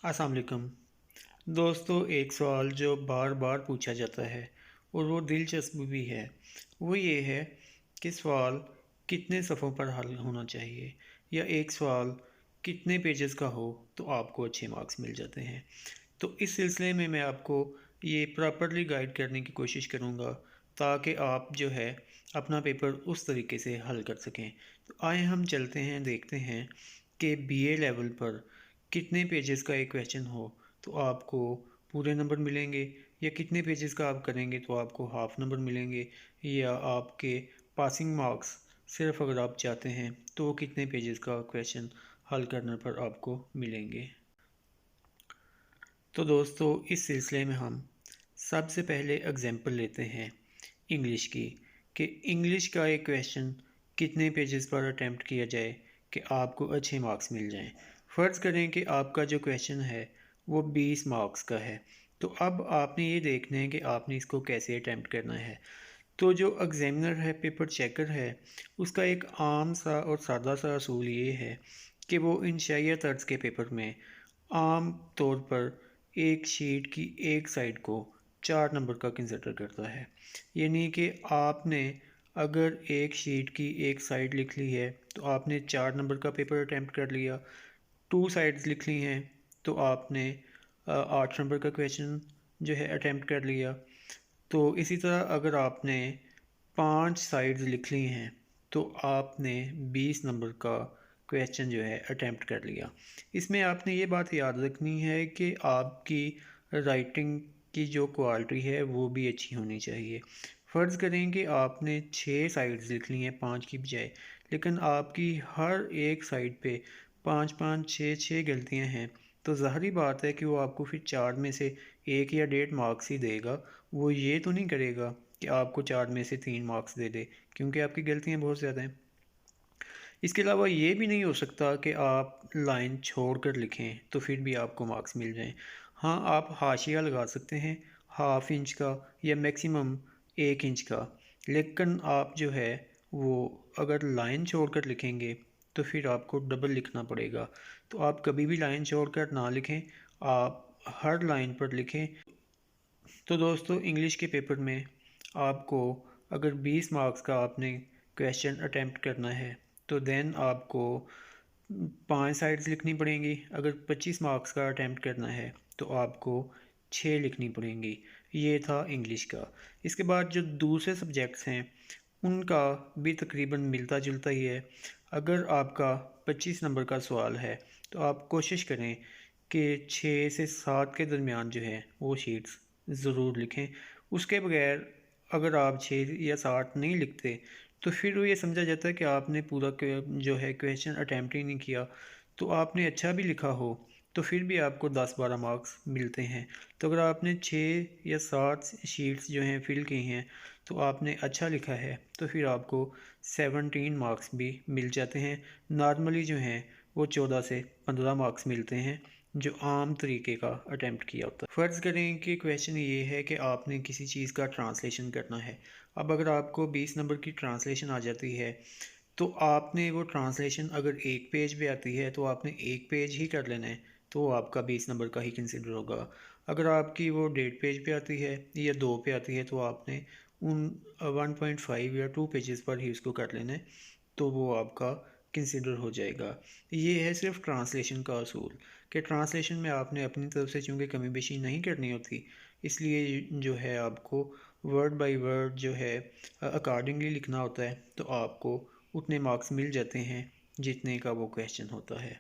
अस्सलाम वालेकुम दोस्तों। एक सवाल जो बार बार पूछा जाता है और वो दिलचस्प भी है, वो ये है कि सवाल कितने सफ़ों पर हल होना चाहिए, या एक सवाल कितने पेजेस का हो तो आपको अच्छे मार्क्स मिल जाते हैं। तो इस सिलसिले में मैं आपको ये प्रॉपरली गाइड करने की कोशिश करूँगा ताकि आप जो है अपना पेपर उस तरीके से हल कर सकें। तो आए हम चलते हैं, देखते हैं कि बीए लेवल पर कितने पेजेस का एक क्वेश्चन हो तो आपको पूरे नंबर मिलेंगे, या कितने पेजेस का आप करेंगे तो आपको हाफ नंबर मिलेंगे, या आपके पासिंग मार्क्स सिर्फ अगर आप चाहते हैं तो कितने पेजेस का क्वेश्चन हल करने पर आपको मिलेंगे। तो दोस्तों इस सिलसिले में हम सबसे पहले एग्जांपल लेते हैं इंग्लिश की, कि इंग्लिश का एक क्वेश्चन कितने पेजेस पर अटेम्प्ट किया जाए कि आपको अच्छे मार्क्स मिल जाएं। फ़र्ज़ करें कि आपका जो क्वेश्चन है वो 20 मार्क्स का है, तो अब आपने ये देखना है कि आपने इसको कैसे अटेम्प्ट करना है। तो जो एग्ज़ामिनर है, पेपर चेकर है, उसका एक आम सा और सादा सा असूल ये है कि वो इंशाइया तर्ज के पेपर में आम तौर पर एक शीट की एक साइड को 4 नंबर का कंसिडर करता है। यानी कि आपने अगर एक शीट की एक साइड लिख ली है तो आपने 4 नंबर का पेपर अटैम्प्ट कर लिया। 2 साइड्स लिख ली हैं तो आपने 8 नंबर का क्वेश्चन जो है अटैम्प्ट कर लिया। तो इसी तरह अगर आपने 5 साइड्स लिख ली हैं तो आपने 20 नंबर का क्वेश्चन जो है अटैम्प्ट कर लिया। इसमें आपने ये बात याद रखनी है कि आपकी राइटिंग की जो क्वालिटी है वो भी अच्छी होनी चाहिए। फ़र्ज़ करें कि आपने 6 साइड्स लिख ली हैं 5 की बजाय, लेकिन आपकी हर एक साइड पे 5-5, 6-6 गलतियां हैं, तो ज़ाहिरी बात है कि वो आपको फिर 4 में से 1 या 1.5 मार्क्स ही देगा। वो ये तो नहीं करेगा कि आपको 4 में से 3 मार्क्स दे दे, क्योंकि आपकी गलतियां बहुत ज़्यादा हैं। इसके अलावा ये भी नहीं हो सकता कि आप लाइन छोड़ कर लिखें तो फिर भी आपको मार्क्स मिल जाएं। हाँ, आप हाशिया लगा सकते हैं हाफ इंच का या मैक्सिमम 1 इंच का, लेकिन आप जो है वो अगर लाइन छोड़ कर लिखेंगे तो फिर आपको डबल लिखना पड़ेगा। तो आप कभी भी लाइन छोड़ कर ना लिखें, आप हर लाइन पर लिखें। तो दोस्तों इंग्लिश के पेपर में आपको अगर 20 मार्क्स का आपने क्वेश्चन अटेम्प्ट करना है तो देन आपको 5 साइड्स लिखनी पड़ेंगी। अगर 25 मार्क्स का अटेम्प्ट करना है तो आपको 6 लिखनी पड़ेंगी। ये था इंग्लिश का। इसके बाद जो दूसरे सब्जेक्ट्स हैं उनका भी तकरीबन मिलता जुलता ही है। अगर आपका 25 नंबर का सवाल है तो आप कोशिश करें कि 6 से 7 के दरमियान जो है वो शीट्स ज़रूर लिखें। उसके बगैर अगर आप 6 या 7 नहीं लिखते तो फिर वो ये समझा जाता है कि आपने पूरा जो है क्वेश्चन अटैम्प्ट ही नहीं किया। तो आपने अच्छा भी लिखा हो तो फिर भी आपको 10-12 मार्क्स मिलते हैं। तो अगर आपने 6 या 7 शीट्स जो हैं फिल की हैं तो आपने अच्छा लिखा है तो फिर आपको 17 मार्क्स भी मिल जाते हैं। नॉर्मली जो हैं वो 14 से 15 मार्क्स मिलते हैं जो आम तरीके का अटेम्प्ट किया होता है। फ़र्ज़ करें कि क्वेश्चन ये है कि आपने किसी चीज़ का ट्रांसलेशन करना है। अब अगर आपको 20 नंबर की ट्रांसलेशन आ जाती है तो आपने वो ट्रांसलेशन अगर एक पेज पे आती है तो आपने एक पेज ही कर लेना है, तो वो आपका 20 नंबर का ही कंसिडर होगा। अगर आपकी वो 1.5 पेज पे आती है या 2 पे आती है तो आपने उन 1.5 या 2 पेजेस पर ही उसको कर लेना है, तो वो आपका कंसिडर हो जाएगा। ये है सिर्फ ट्रांसलेशन का असूल, कि ट्रांसलेशन में आपने अपनी तरफ से चूँकि कमी बेशी नहीं करनी होती, इसलिए जो है आपको वर्ड बाय वर्ड जो है अकॉर्डिंगली लिखना होता है, तो आपको उतने मार्क्स मिल जाते हैं जितने का वो क्वेश्चन होता है।